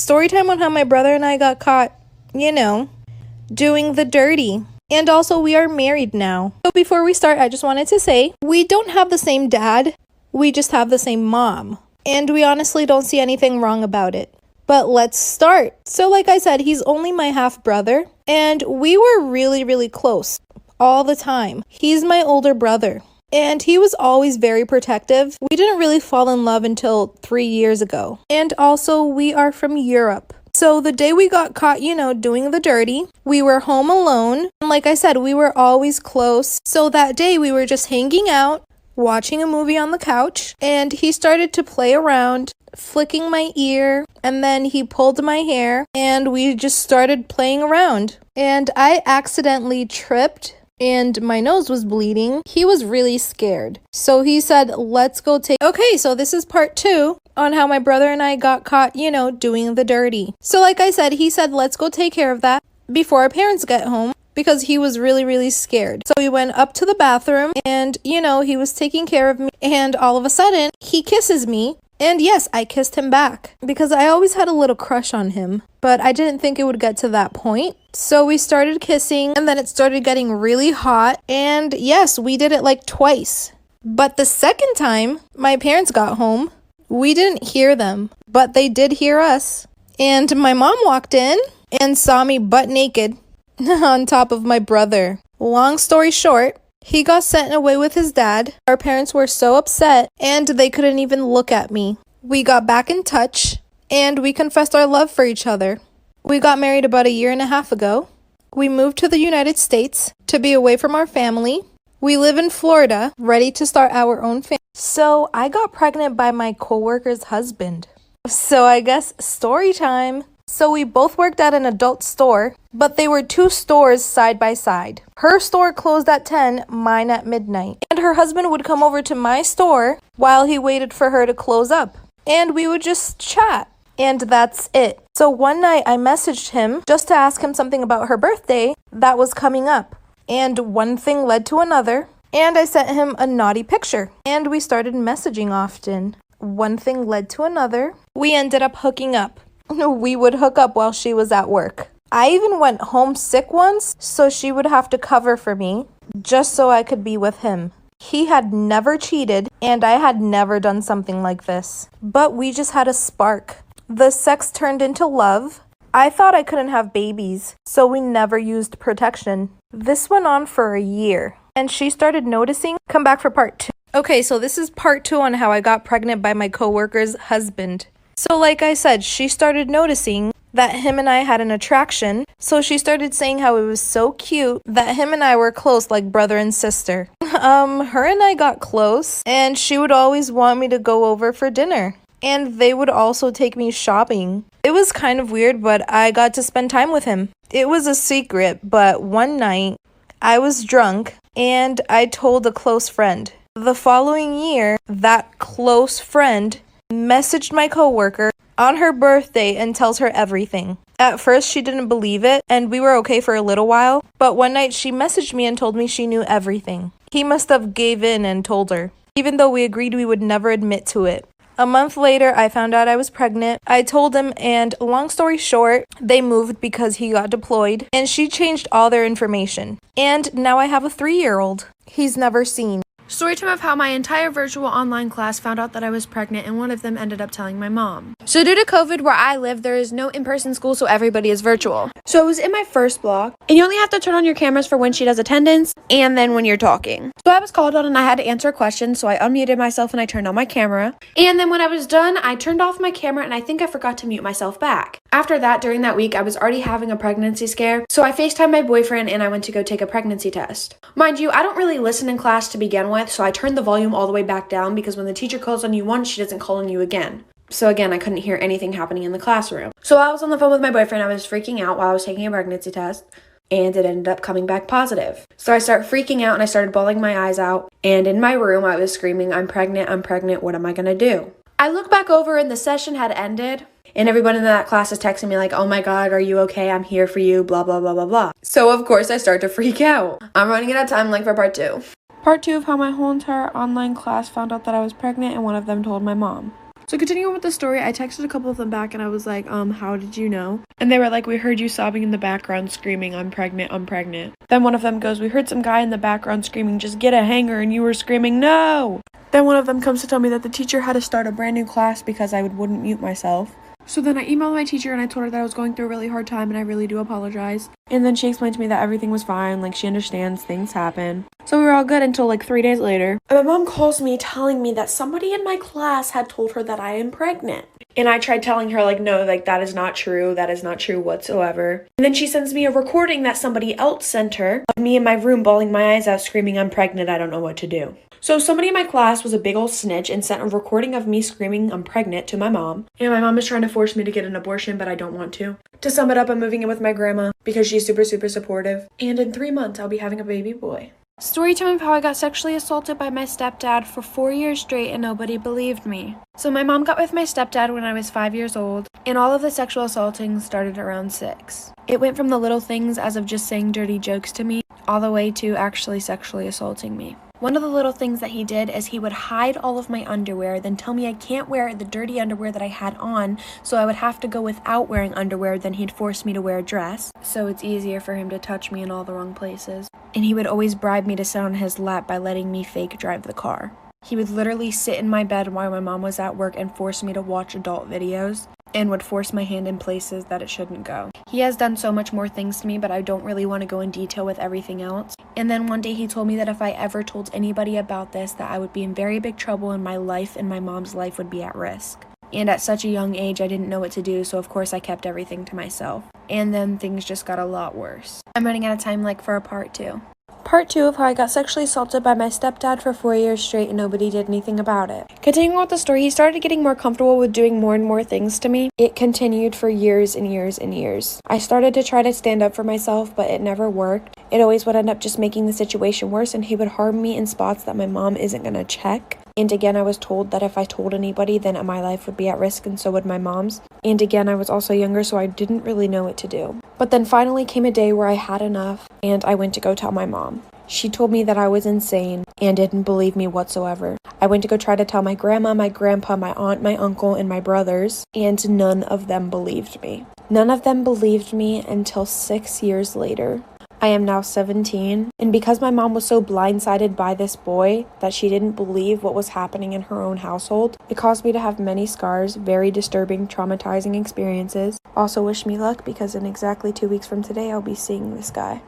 story time on how my brother and I got caught, doing the dirty. And also, we are married now. So before we start, I just wanted to say, we don't have the same dad, we just have the same mom. And we honestly don't see anything wrong about it. But let's start. So like I said, he's only my half brother, and we were really, really close all the time. He's my older brother, and he was always very protective. We didn't really fall in love until 3 years ago. And also, we are from Europe. So the day we got caught, doing the dirty, we were home alone. And like I said, we were always close. So that day we were just hanging out, watching a movie on the couch, and he started to play around, flicking my ear, and then he pulled my hair, and we just started playing around. And I accidentally tripped, and my nose was bleeding. He was really scared. So he said, let's go take... Okay, so this is part 2 on how my brother and I got caught, doing the dirty. So like I said, he said, let's go take care of that before our parents get home, because he was really, really scared. So we went up to the bathroom, and, he was taking care of me, and all of a sudden, he kisses me. And yes, I kissed him back, because I always had a little crush on him, but I didn't think it would get to that point. So we started kissing, and then it started getting really hot, and yes, we did it like twice. But the second time my parents got home, we didn't hear them, but they did hear us. And my mom walked in and saw me butt naked on top of my brother. Long story short, he got sent away with his dad. Our parents were so upset, and they couldn't even look at me. We got back in touch, and we confessed our love for each other. We got married about 1.5 years ago. We moved to the United States to be away from our family. We live in Florida, ready to start our own family. So I got pregnant by my coworker's husband. So I guess story time. So we both worked at an adult store, but they were 2 stores side by side. Her store closed at 10, mine at midnight. And her husband would come over to my store while he waited for her to close up. And we would just chat. And that's it. So one night I messaged him just to ask him something about her birthday that was coming up. And one thing led to another. And I sent him a naughty picture. And we started messaging often. One thing led to another. We ended up hooking up. We would hook up while she was at work. I even went home sick once, so she would have to cover for me, just so I could be with him. He had never cheated, and I had never done something like this. But we just had a spark. The sex turned into love. I thought I couldn't have babies, so we never used protection. This went on for 1 year, and she started noticing. Come back for part 2. Okay, so this is part 2 on how I got pregnant by my coworker's husband. So like I said, she started noticing that him and I had an attraction. So she started saying how it was so cute that him and I were close like brother and sister. Her and I got close, and she would always want me to go over for dinner. And they would also take me shopping. It was kind of weird, but I got to spend time with him. It was a secret, but one night I was drunk and I told a close friend. The following year, that close friend messaged my coworker on her birthday and tells her everything. At first, she didn't believe it, and we were okay for a little while, but one night she messaged me and told me she knew everything. He must have gave in and told her, even though we agreed we would never admit to it. A month later, I found out I was pregnant. I told him, and long story short, they moved because he got deployed, and she changed all their information. And now I have a 3-year-old he's never seen. Storytime of how my entire virtual online class found out that I was pregnant, and one of them ended up telling my mom. So due to COVID, where I live, there is no in-person school, so everybody is virtual. So I was in my first block, and you only have to turn on your cameras for when she does attendance, and then when you're talking. So I was called on, and I had to answer a question, so I unmuted myself, and I turned on my camera. And then when I was done, I turned off my camera, and I think I forgot to mute myself back. After that, during that week, I was already having a pregnancy scare, so I FaceTimed my boyfriend, and I went to go take a pregnancy test. Mind you, I don't really listen in class to begin with, so I turned the volume all the way back down because when the teacher calls on you once, she doesn't call on you again. So again, I couldn't hear anything happening in the classroom. So I was on the phone with my boyfriend. I was freaking out while I was taking a pregnancy test, and it ended up coming back positive. So I started freaking out and I started bawling my eyes out. And in my room, I was screaming, I'm pregnant, what am I gonna do? I look back over and the session had ended. And everyone in that class is texting me like, oh my God, are you okay? I'm here for you, blah, blah, blah, blah, blah. So of course I start to freak out. I'm running out of time like for part 2. Part 2 of how my whole entire online class found out that I was pregnant and one of them told my mom. So continuing on with the story, I texted a couple of them back and I was like, how did you know? And they were like, we heard you sobbing in the background screaming, I'm pregnant, I'm pregnant. Then one of them goes, we heard some guy in the background screaming, just get a hanger, and you were screaming, no! Then one of them comes to tell me that the teacher had to start a brand new class because I wouldn't mute myself. So then I emailed my teacher and I told her that I was going through a really hard time and I really do apologize. And then she explained to me that everything was fine, like she understands things happen. So we were all good until like 3 days later. And my mom calls me telling me that somebody in my class had told her that I am pregnant. And I tried telling her like, no, like that is not true. That is not true whatsoever. And then she sends me a recording that somebody else sent her of me in my room bawling my eyes out screaming, I'm pregnant, I don't know what to do. So somebody in my class was a big old snitch and sent a recording of me screaming I'm pregnant to my mom. And my mom is trying to force me to get an abortion, but I don't want to. To sum it up, I'm moving in with my grandma because she's super, super supportive. And in 3 months, I'll be having a baby boy. Story time of how I got sexually assaulted by my stepdad for 4 years straight and nobody believed me. So my mom got with my stepdad when I was 5 years old, and all of the sexual assaulting started around 6. It went from the little things as of just saying dirty jokes to me, all the way to actually sexually assaulting me. One of the little things that he did is he would hide all of my underwear, then tell me I can't wear the dirty underwear that I had on, so I would have to go without wearing underwear, then he'd force me to wear a dress, so it's easier for him to touch me in all the wrong places. And he would always bribe me to sit on his lap by letting me fake drive the car. He would literally sit in my bed while my mom was at work and force me to watch adult videos, and would force my hand in places that it shouldn't go. He has done so much more things to me, but I don't really want to go in detail with everything else. And then one day he told me that if I ever told anybody about this, that I would be in very big trouble and my life and my mom's life would be at risk. And at such a young age, I didn't know what to do, so of course I kept everything to myself. And then things just got a lot worse. I'm running out of time for a part 2. Part 2 of how I got sexually assaulted by my stepdad for 4 years straight and nobody did anything about it. Continuing with the story, he started getting more comfortable with doing more and more things to me. It continued for years and years and years. I started to try to stand up for myself, but it never worked. It always would end up just making the situation worse, and he would harm me in spots that my mom isn't gonna check. And again, I was told that if I told anybody, then my life would be at risk, and so would my mom's. And again, I was also younger, so I didn't really know what to do. But then finally came a day where I had enough, and I went to go tell my mom. She told me that I was insane and didn't believe me whatsoever. I went to go try to tell my grandma, my grandpa, my aunt, my uncle, and my brothers, and none of them believed me. None of them believed me until 6 years later. I am now 17, and because my mom was so blindsided by this boy that she didn't believe what was happening in her own household, it caused me to have many scars, very disturbing, traumatizing experiences. Also wish me luck because in exactly 2 weeks from today, I'll be seeing this guy.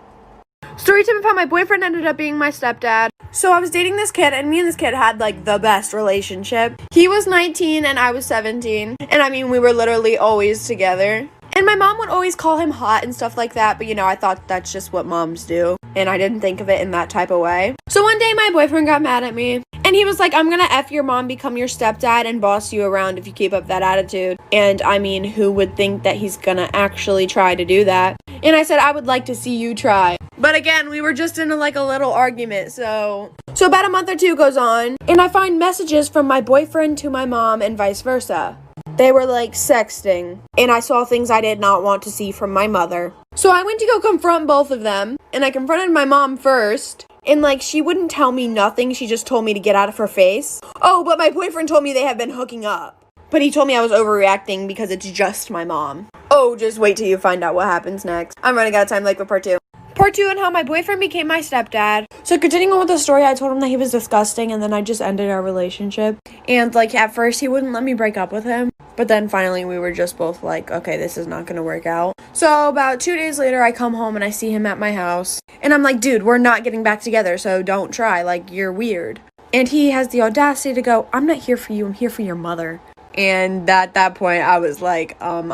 Story time of how my boyfriend ended up being my stepdad. So I was dating this kid, and me and this kid had the best relationship. He was 19 and I was 17, and I mean we were literally always together. And my mom would always call him hot and stuff like that, but I thought that's just what moms do, and I didn't think of it in that type of way. So one day my boyfriend got mad at me, and he was like, I'm gonna F your mom, become your stepdad, and boss you around if you keep up that attitude. And I mean, who would think that he's gonna actually try to do that? And I said, I would like to see you try. But again, we were just in a little argument, so about a month or 2 goes on, and I find messages from my boyfriend to my mom and vice versa. They were sexting, and I saw things I did not want to see from my mother. So I went to go confront both of them, and I confronted my mom first, and she wouldn't tell me nothing, she just told me to get out of her face. Oh, but my boyfriend told me they have been hooking up. But he told me I was overreacting because it's just my mom. Oh, just wait till you find out what happens next. I'm running out of time for part 2. Part 2 on how my boyfriend became my stepdad. So continuing on with the story, I told him that he was disgusting, and then I just ended our relationship. And at first he wouldn't let me break up with him, but then finally we were just both okay, this is not gonna work out. So about 2 days later, I come home and I see him at my house, and I'm like, dude, we're not getting back together, so don't try, you're weird. And he has the audacity to go, I'm not here for you, I'm here for your mother. And at that point I was like, I'm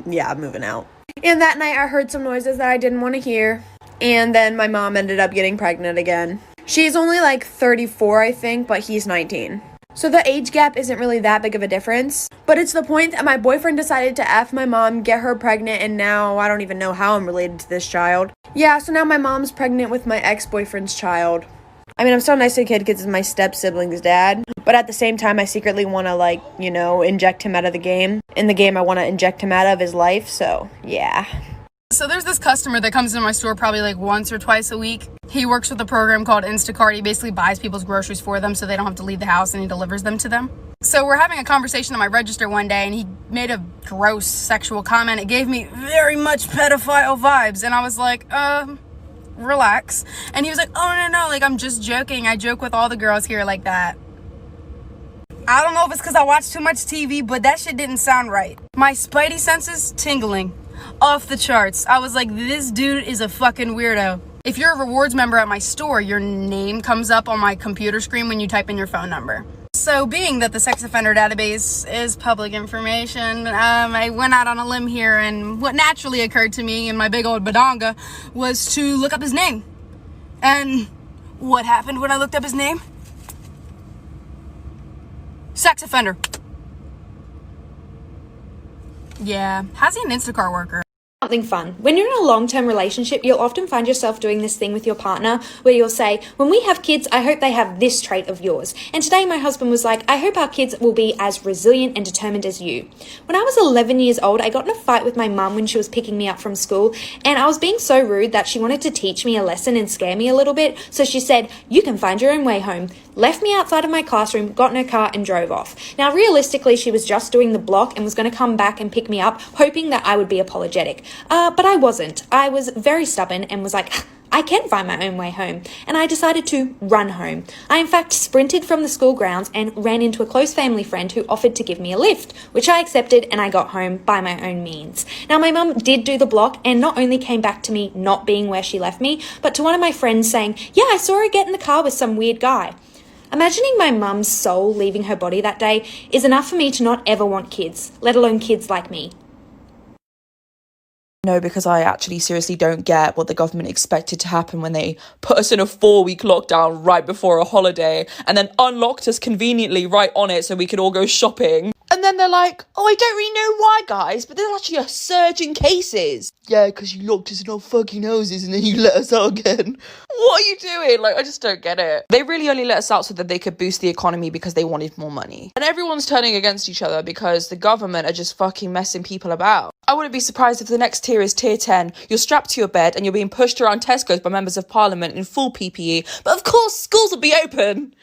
moving out. And that night I heard some noises that I didn't want to hear. And then my mom ended up getting pregnant again. She's only 34, I think, but he's 19. So the age gap isn't really that big of a difference. But it's the point that my boyfriend decided to F my mom, get her pregnant, and now I don't even know how I'm related to this child. Yeah, so now my mom's pregnant with my ex-boyfriend's child. I mean, I'm still nice to the kid because it's my step-sibling's dad. But at the same time, I secretly want to, inject him out of the game. In the game, I want to inject him out of his life, so, yeah. So there's this customer that comes into my store probably once or twice a week. He works with a program called Instacart. He basically buys people's groceries for them so they don't have to leave the house, and he delivers them to them. So we're having a conversation at my register one day, and he made a gross sexual comment. It gave me very much pedophile vibes, and I was like, relax. And he was like, oh, no, like, I'm just joking. I joke with all the girls here like that. I don't know if it's because I watch too much TV, but that shit didn't sound right. My spidey senses tingling off the charts. I was like, this dude is a fucking weirdo. If you're a rewards member at my store, your name comes up on my computer screen when you type in your phone number. So being that the sex offender database is public information, I went out on a limb here, and what naturally occurred to me in my big old badonga was to look up his name. And what happened when I looked up his name? Sex offender. Yeah. How's he an Instacart worker? Something fun. When you're in a long-term relationship, you'll often find yourself doing this thing with your partner where you'll say, when we have kids, I hope they have this trait of yours. And today my husband was like, I hope our kids will be as resilient and determined as you. When I was 11 years old, I got in a fight with my mum when she was picking me up from school, and I was being so rude that she wanted to teach me a lesson and scare me a little bit. So she said, you can find your own way home. Left me outside of my classroom, got in her car and drove off. Now, realistically, she was just doing the block and was going to come back and pick me up, hoping that I would be apologetic. But I wasn't. I was very stubborn and was like, I can find my own way home. And I decided to run home. I, in fact, sprinted from the school grounds and ran into a close family friend who offered to give me a lift, which I accepted, and I got home by my own means. Now, my mum did do the block and not only came back to me not being where she left me, but to one of my friends saying, yeah, I saw her get in the car with some weird guy. Imagining my mum's soul leaving her body that day is enough for me to not ever want kids, let alone kids like me. No, because I actually seriously don't get what the government expected to happen when they put us in a 4-week lockdown right before a holiday and then unlocked us conveniently right on it so we could all go shopping. And then they're like, oh, I don't really know why, guys, but there's actually a surge in cases. Yeah, because you locked us in our fucking houses and then you let us out again. What are you doing? Like, I just don't get it. They really only let us out so that they could boost the economy because they wanted more money. And everyone's turning against each other because the government are just fucking messing people about. I wouldn't be surprised if the next tier is tier 10. You're strapped to your bed and you're being pushed around Tesco's by members of parliament in full PPE. But of course, schools will be open.